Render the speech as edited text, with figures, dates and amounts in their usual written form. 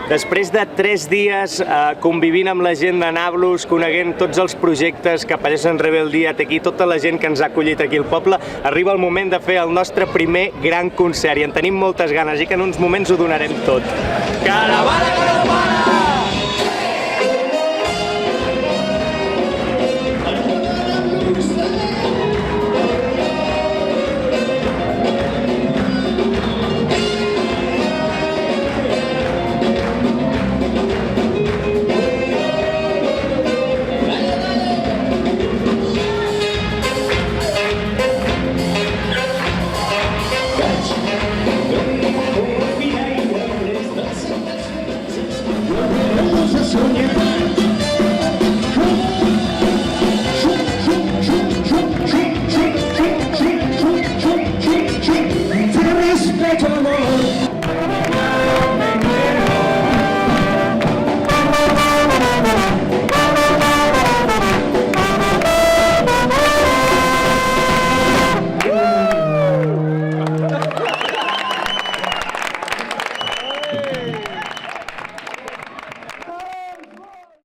Després de 3 dies convivint amb la gent de Nablus, coneguent tots els projectes que apareixen en Rebel-Dia, aquí tota la gent que ens ha acollit aquí al poble, arriba el moment de fer el nostre primer gran concert i en tenim moltes ganes i que en uns moments ho donarem tot. Caravana, caravana! Te respeto, amor.